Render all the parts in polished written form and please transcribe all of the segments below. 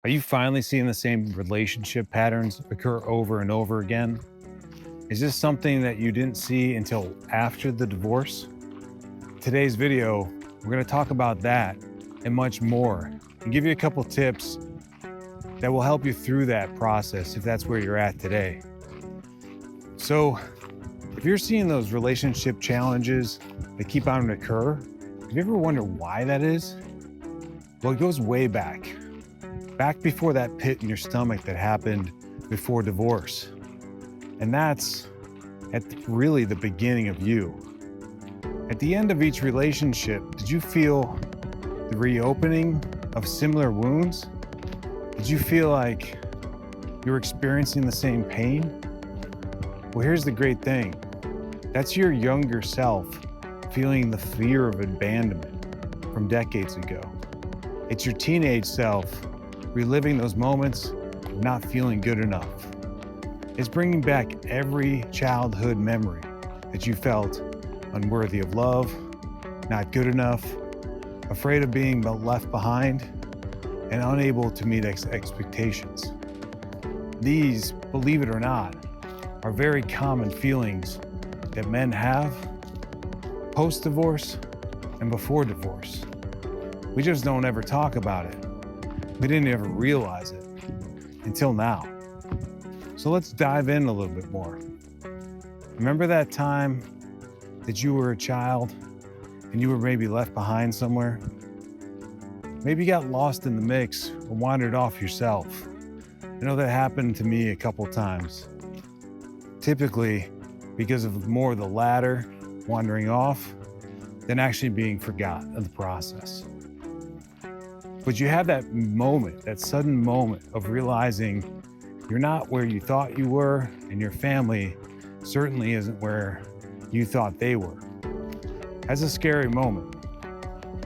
Are you finally seeing the same relationship patterns occur over and over again? Is this something that you didn't see until after the divorce? Today's video, we're going to talk about that and much more and give you a couple tips that will help you through that process if that's where you're at today. So, if you're seeing those relationship challenges that keep on occur, have you ever wondered why that is? Well, it goes way back before that pit in your stomach that happened before divorce. And that's really the beginning of you. At the end of each relationship, did you feel the reopening of similar wounds? Did you feel like you were experiencing the same pain? Well, here's the great thing. That's your younger self feeling the fear of abandonment from decades ago. It's your teenage self reliving those moments of not feeling good enough. It's bringing back every childhood memory that you felt unworthy of love, not good enough, afraid of being left behind, and unable to meet expectations. These, believe it or not, are very common feelings that men have post-divorce and before divorce. We just don't ever talk about it. We didn't ever realize it until now. So let's dive in a little bit more. Remember that time that you were a child and you were maybe left behind somewhere? Maybe you got lost in the mix or wandered off yourself. I know that happened to me a couple times. Typically because of more of the latter, wandering off, than actually being forgotten in the process. But you have that moment, that sudden moment of realizing you're not where you thought you were, and your family certainly isn't where you thought they were. That's a scary moment.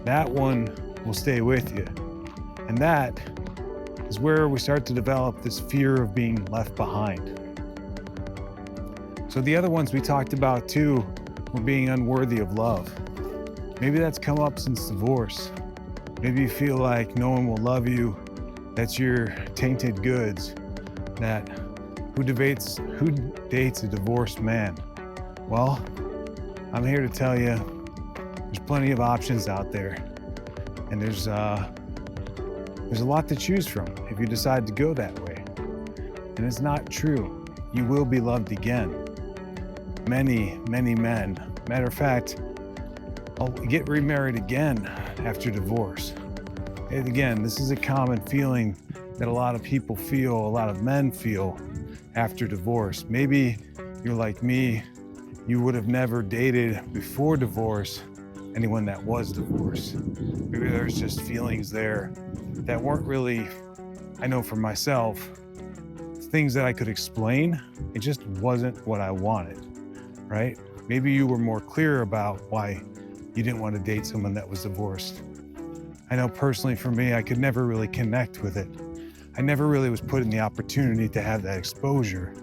That one will stay with you. And that is where we start to develop this fear of being left behind. So the other ones we talked about too were being unworthy of love. Maybe that's come up since divorce. Maybe you feel like no one will love you, that's your tainted goods, that who dates a divorced man? Well, I'm here to tell you there's plenty of options out there, and there's a lot to choose from if you decide to go that way. And it's not true. You will be loved again. Many, many men, matter of fact, I'll get remarried again after divorce. And again, this is a common feeling that a lot of people feel, a lot of men feel after divorce. Maybe you're like me, you would have never dated before divorce anyone that was divorced. Maybe there's just feelings there that weren't really, I know for myself, things that I could explain. It just wasn't what I wanted, right? Maybe you were more clear about why you didn't want to date someone that was divorced. I know personally for me, I could never really connect with it. I never really was put in the opportunity to have that exposure.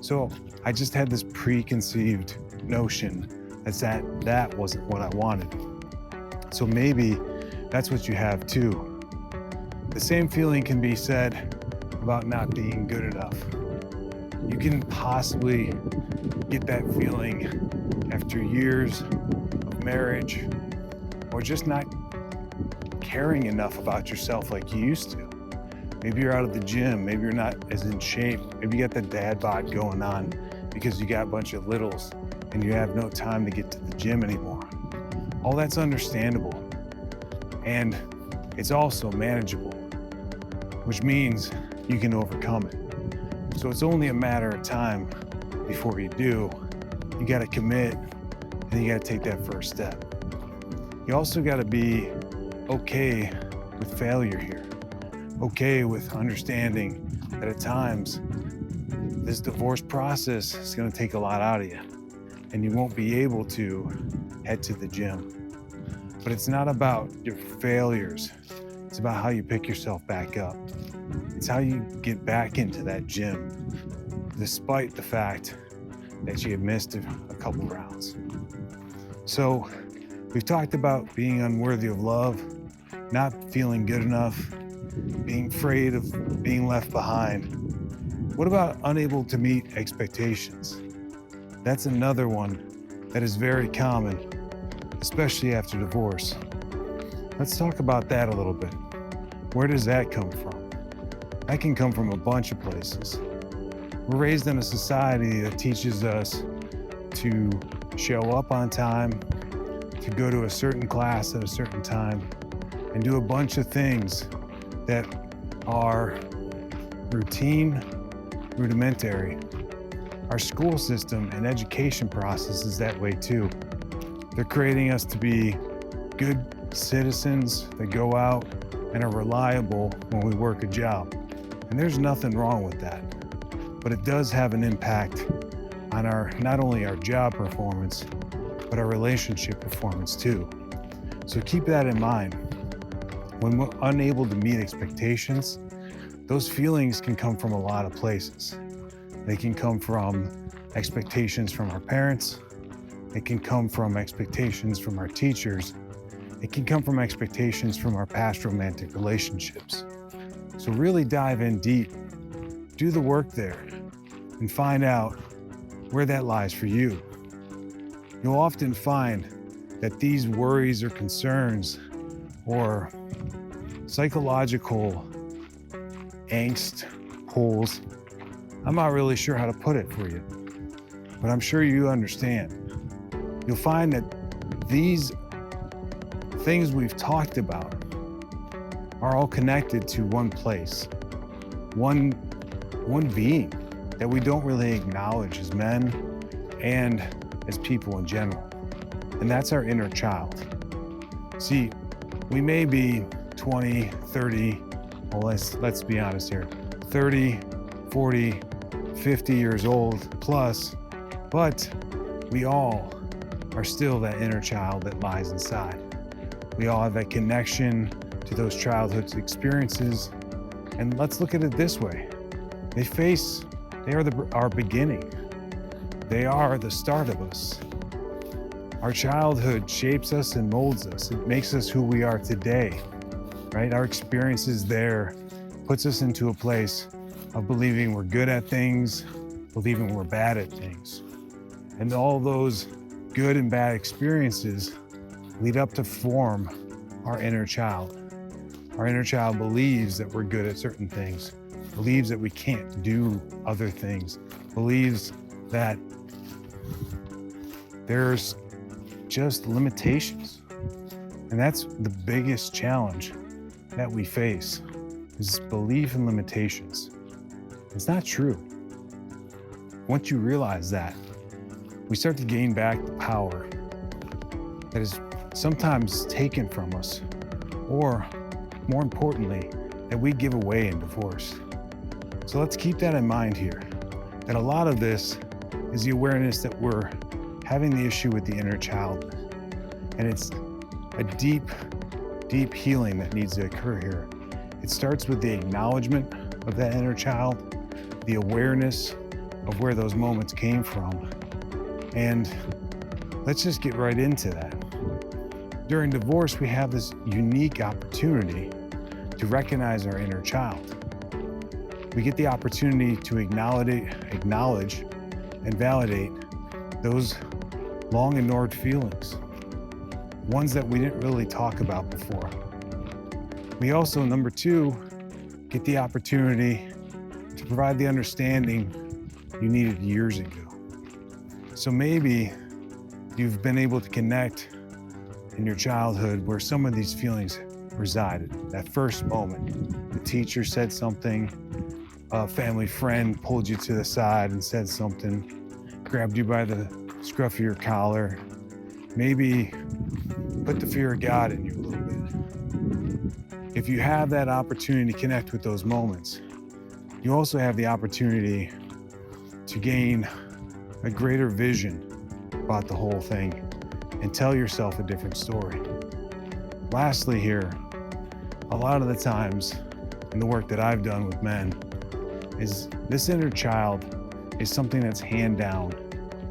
So I just had this preconceived notion that wasn't what I wanted. So maybe that's what you have too. The same feeling can be said about not being good enough. You can possibly get that feeling after years of marriage, or just not caring enough about yourself like you used to. Maybe you're out of the gym, maybe you're not as in shape, maybe you got the dad bod going on because you got a bunch of littles and you have no time to get to the gym anymore. All that's understandable, and it's also manageable, which means you can overcome it. So it's only a matter of time before you do. You gotta commit, and you gotta take that first step. You also gotta be okay with failure here. Okay with understanding that at times, this divorce process is gonna take a lot out of you, and you won't be able to head to the gym. But it's not about your failures. It's about how you pick yourself back up. It's how you get back into that gym, despite the fact that you have missed a couple rounds. So we've talked about being unworthy of love, not feeling good enough, being afraid of being left behind. What about unable to meet expectations? That's another one that is very common, especially after divorce. Let's talk about that a little bit. Where does that come from? That can come from a bunch of places. We're raised in a society that teaches us to show up on time, to go to a certain class at a certain time, and do a bunch of things that are routine, rudimentary. Our school system and education process is that way too. They're creating us to be good citizens that go out and are reliable when we work a job. And there's nothing wrong with that. But it does have an impact on not only our job performance, but our relationship performance too. So keep that in mind. When we're unable to meet expectations, those feelings can come from a lot of places. They can come from expectations from our parents. It can come from expectations from our teachers. It can come from expectations from our past romantic relationships. So really dive in deep, do the work there, and find out where that lies for you. You'll often find that these worries or concerns or psychological angst pulls, I'm not really sure how to put it for you, but I'm sure you understand. You'll find that these things we've talked about are all connected to one place, one being that we don't really acknowledge as men and as people in general, and that's our inner child. See, we may be 20, 30, well, let's be honest here, 30, 40, 50 years old plus, but we all are still that inner child that lies inside. We all have that connection to those childhood experiences. And let's look at it this way. They are our beginning. They are the start of us. Our childhood shapes us and molds us. It makes us who we are today, right? Our experiences there puts us into a place of believing we're good at things, believing we're bad at things. And all those good and bad experiences lead up to form our inner child. Our inner child believes that we're good at certain things, believes that we can't do other things, believes that there's just limitations. And that's the biggest challenge that we face, is belief in limitations. It's not true. Once you realize that, we start to gain back the power that is sometimes taken from us, or more importantly, that we give away in divorce. So let's keep that in mind here, that a lot of this is the awareness that we're having the issue with the inner child. And it's a deep, deep healing that needs to occur here. It starts with the acknowledgement of that inner child, the awareness of where those moments came from. And let's just get right into that. During divorce, we have this unique opportunity to recognize our inner child. We get the opportunity to acknowledge and validate those long ignored feelings, ones that we didn't really talk about before. We also, number two, get the opportunity to provide the understanding you needed years ago. So maybe you've been able to connect in your childhood where some of these feelings resided. That first moment, the teacher said something, a family friend pulled you to the side and said something, grabbed you by the scruff of your collar, maybe put the fear of God in you a little bit. If you have that opportunity to connect with those moments, you also have the opportunity to gain a greater vision about the whole thing and tell yourself a different story. Lastly here, a lot of the times in the work that I've done with men is this inner child is something that's handed down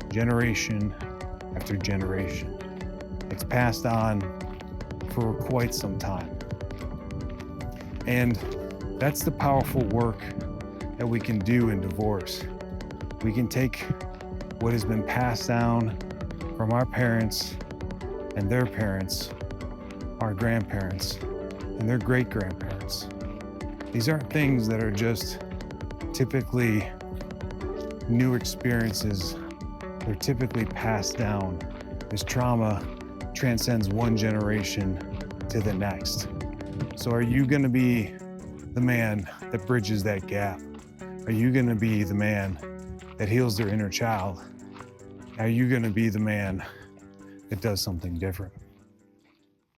generation after generation. It's passed on for quite some time. And that's the powerful work that we can do in divorce. We can take what has been passed down from our parents and their parents, our grandparents, and their great-grandparents. These aren't things that are just typically new experiences. They're typically passed down. This trauma transcends one generation to the next. So are you gonna be the man that bridges that gap? Are you gonna be the man that heals their inner child? Are you gonna be the man that does something different?